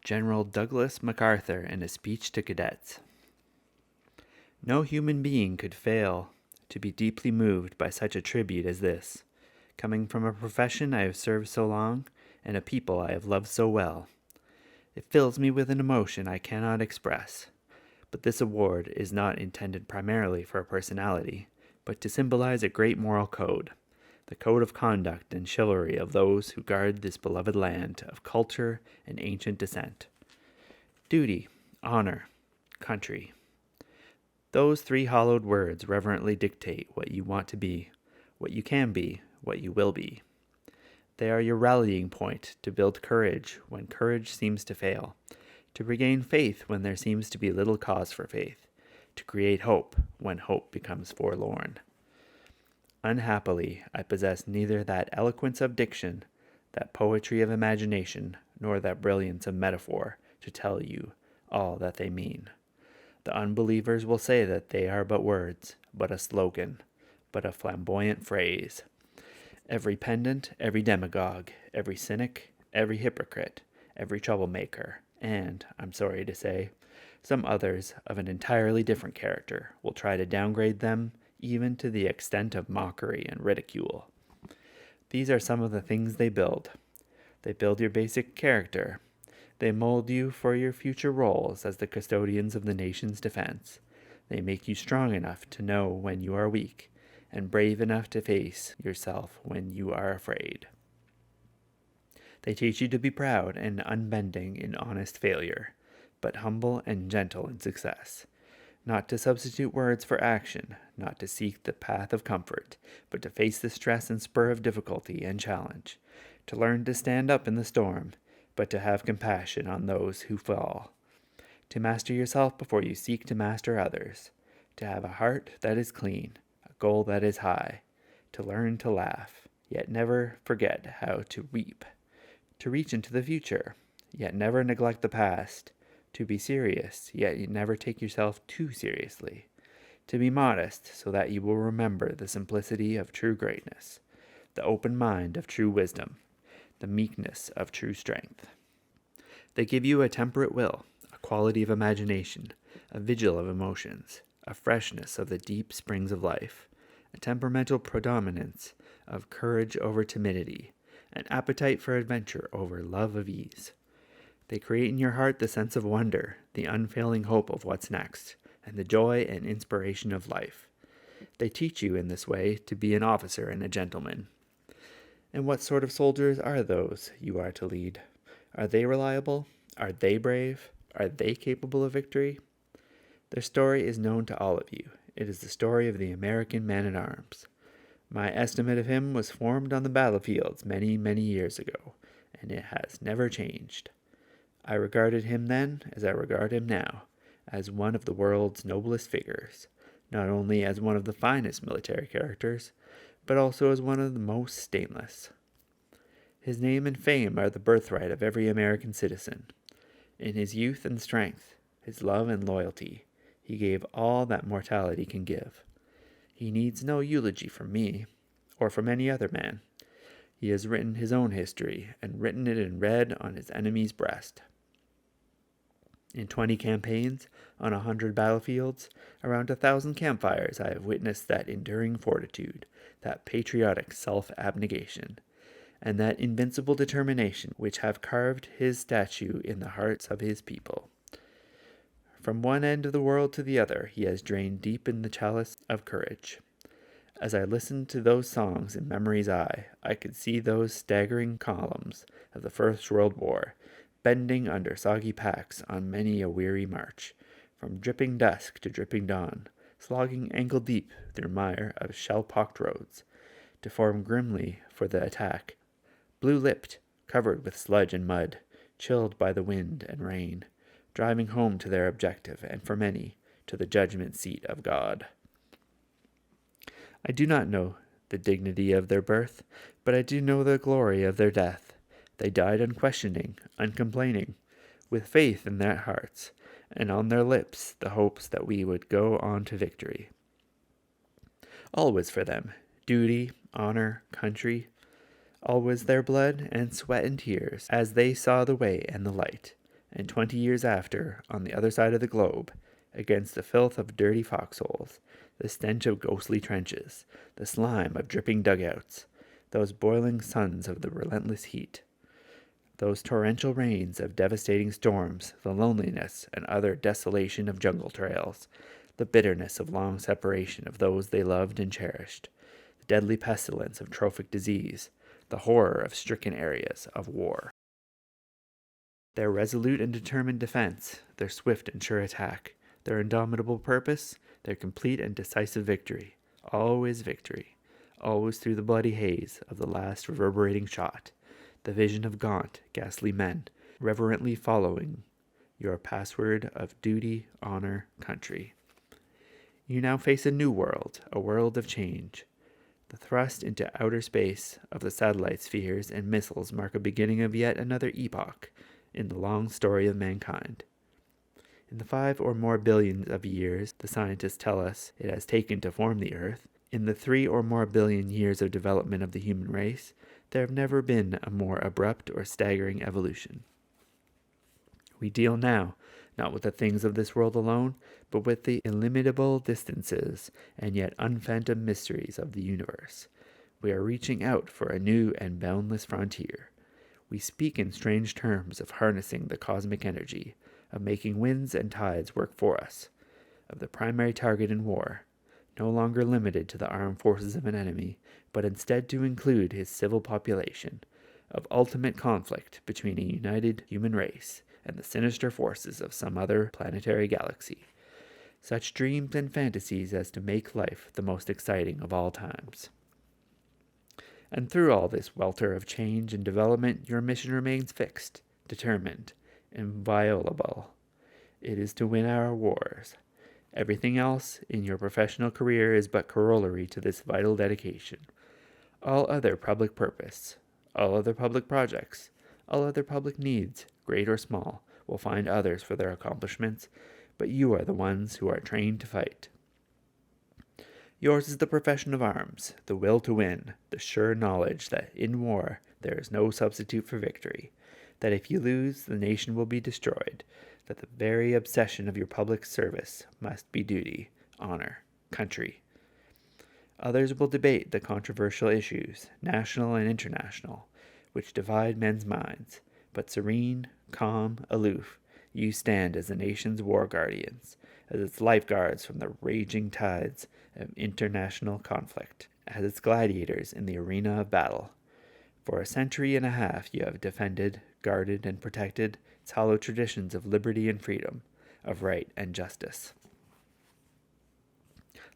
General Douglas MacArthur in a speech to cadets. No human being could fail to be deeply moved by such a tribute as this, coming from a profession I have served so long and a people I have loved so well. It fills me with an emotion I cannot express, but this award is not intended primarily for a personality, but to symbolize a great moral code, the code of conduct and chivalry of those who guard this beloved land of culture and ancient descent. Duty, honor, country. Those three hallowed words reverently dictate what you want to be, what you can be, what you will be. They are your rallying point to build courage when courage seems to fail, to regain faith when there seems to be little cause for faith, to create hope when hope becomes forlorn. Unhappily, I possess neither that eloquence of diction, that poetry of imagination, nor that brilliance of metaphor to tell you all that they mean. The unbelievers will say that they are but words, but a slogan, but a flamboyant phrase. Every pedant, every demagogue, every cynic, every hypocrite, every troublemaker, and, I'm sorry to say, some others of an entirely different character will try to downgrade them even to the extent of mockery and ridicule. These are some of the things they build. They build your basic character. They mold you for your future roles as the custodians of the nation's defense. They make you strong enough to know when you are weak, and brave enough to face yourself when you are afraid. They teach you to be proud and unbending in honest failure, but humble and gentle in success. Not to substitute words for action, not to seek the path of comfort, but to face the stress and spur of difficulty and challenge, to learn to stand up in the storm, but to have compassion on those who fall, to master yourself before you seek to master others, to have a heart that is clean, a goal that is high, to learn to laugh, yet never forget how to weep, to reach into the future, yet never neglect the past, to be serious, yet you never take yourself too seriously, to be modest so that you will remember the simplicity of true greatness, the open mind of true wisdom, the meekness of true strength. They give you a temperate will, a quality of imagination, a vigil of emotions, a freshness of the deep springs of life, a temperamental predominance of courage over timidity, an appetite for adventure over love of ease. They create in your heart the sense of wonder, the unfailing hope of what's next, and the joy and inspiration of life. They teach you in this way to be an officer and a gentleman. And what sort of soldiers are those you are to lead? Are they reliable? Are they brave? Are they capable of victory? Their story is known to all of you. It is the story of the American man-at-arms. My estimate of him was formed on the battlefields many, many years ago, and it has never changed. I regarded him then, as I regard him now, as one of the world's noblest figures, not only as one of the finest military characters, but also as one of the most stainless. His name and fame are the birthright of every American citizen. In his youth and strength, his love and loyalty, he gave all that mortality can give. He needs no eulogy from me, or from any other man. He has written his own history, and written it in red on his enemy's breast. In 20 campaigns, on 100 battlefields, around 1,000 campfires, I have witnessed that enduring fortitude, that patriotic self-abnegation, and that invincible determination which have carved his statue in the hearts of his people. From one end of the world to the other, he has drained deep in the chalice of courage. As I listened to those songs in memory's eye, I could see those staggering columns of the First World War, bending under soggy packs on many a weary march, from dripping dusk to dripping dawn, slogging ankle-deep through mire of shell-pocked roads, to form grimly for the attack, blue-lipped, covered with sludge and mud, chilled by the wind and rain, driving home to their objective, and for many, to the judgment seat of God. I do not know the dignity of their birth, but I do know the glory of their death. They died unquestioning, uncomplaining, with faith in their hearts, and on their lips the hopes that we would go on to victory. All was for them, duty, honor, country, all was their blood and sweat and tears, as they saw the way and the light, and 20 years after, on the other side of the globe, against the filth of dirty foxholes, the stench of ghostly trenches, the slime of dripping dugouts, those boiling suns of the relentless heat, those torrential rains of devastating storms, the loneliness and utter desolation of jungle trails, the bitterness of long separation of those they loved and cherished, the deadly pestilence of trophic disease, the horror of stricken areas of war. Their resolute and determined defense, their swift and sure attack, their indomitable purpose, their complete and decisive victory, always through the bloody haze of the last reverberating shot, the vision of gaunt, ghastly men, reverently following your password of duty, honor, country. You now face a new world, a world of change. The thrust into outer space of the satellite spheres and missiles mark a beginning of yet another epoch in the long story of mankind. In the 5 or more billions of years the scientists tell us it has taken to form the Earth, in the 3 or more billion years of development of the human race, there have never been a more abrupt or staggering evolution. We deal now, not with the things of this world alone, but with the illimitable distances and yet unfathomed mysteries of the universe. We are reaching out for a new and boundless frontier. We speak in strange terms of harnessing the cosmic energy, of making winds and tides work for us, of the primary target in war, no longer limited to the armed forces of an enemy, but instead to include his civil population, of ultimate conflict between a united human race and the sinister forces of some other planetary galaxy. Such dreams and fantasies as to make life the most exciting of all times. And through all this welter of change and development, your mission remains fixed, determined, inviolable. It is to win our wars. Everything else in your professional career is but corollary to this vital dedication. All other public purpose, all other public projects, all other public needs, great or small, will find others for their accomplishments, but you are the ones who are trained to fight. Yours is the profession of arms, the will to win, the sure knowledge that in war there is no substitute for victory, that if you lose, the nation will be destroyed, that the very obsession of your public service must be duty, honor, country. Others will debate the controversial issues, national and international, which divide men's minds, but serene, calm, aloof, you stand as the nation's war guardians, as its lifeguards from the raging tides of international conflict, as its gladiators in the arena of battle. For a century and a half you have defended, guarded, and protected its hollow traditions of liberty and freedom, of right and justice.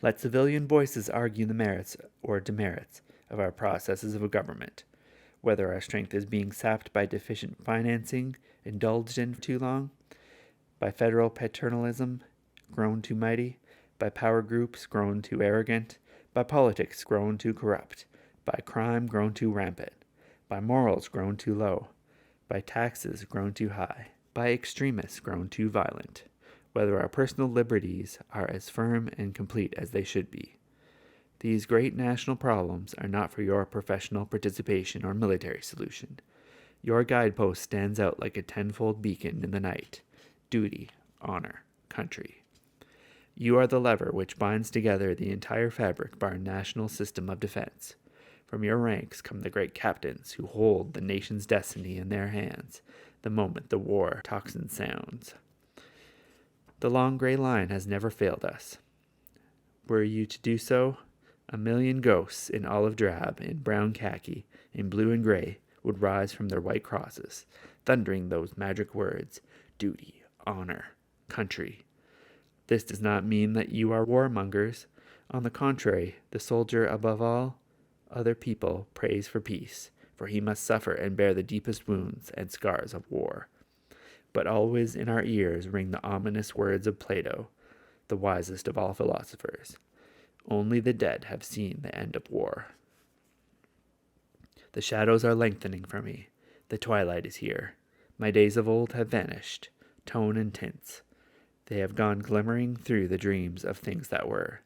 Let civilian voices argue the merits or demerits of our processes of government, whether our strength is being sapped by deficient financing indulged in too long, by federal paternalism grown too mighty, by power groups grown too arrogant, by politics grown too corrupt, by crime grown too rampant, by morals grown too low, by taxes grown too high, by extremists grown too violent, whether our personal liberties are as firm and complete as they should be. These great national problems are not for your professional participation or military solution. Your guidepost stands out like a tenfold beacon in the night. Duty, honor, country. You are the lever which binds together the entire fabric of our national system of defense. From your ranks come the great captains who hold the nation's destiny in their hands the moment the war tocsin sounds. The long gray line has never failed us. Were you to do so, a million ghosts in olive drab, in brown khaki, in blue and gray would rise from their white crosses, thundering those magic words, duty, honor, country. This does not mean that you are warmongers. On the contrary, the soldier above all other people prays for peace, for he must suffer and bear the deepest wounds and scars of war. But always in our ears ring the ominous words of Plato, the wisest of all philosophers. Only the dead have seen the end of war. The shadows are lengthening for me. The twilight is here. My days of old have vanished, tone and tints. They have gone glimmering through the dreams of things that were.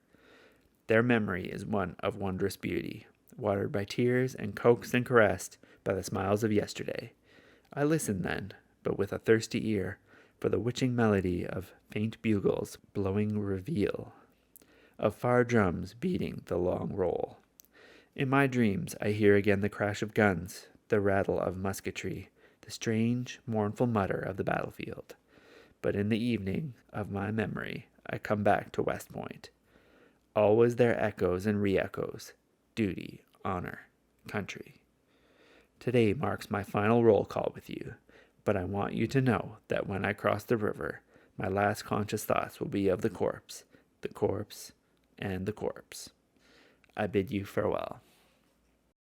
Their memory is one of wondrous beauty, watered by tears and coaxed and caressed by the smiles of yesterday. I listen then, but with a thirsty ear for the witching melody of faint bugles blowing reveille, of far drums beating the long roll. In my dreams I hear again the crash of guns, the rattle of musketry, the strange, mournful mutter of the battlefield. But in the evening of my memory I come back to West Point. Always there echoes and re-echoes, duty, honor, country. Today marks my final roll call with you, but I want you to know that when I cross the river, my last conscious thoughts will be of the corpse, and the corpse. I bid you farewell.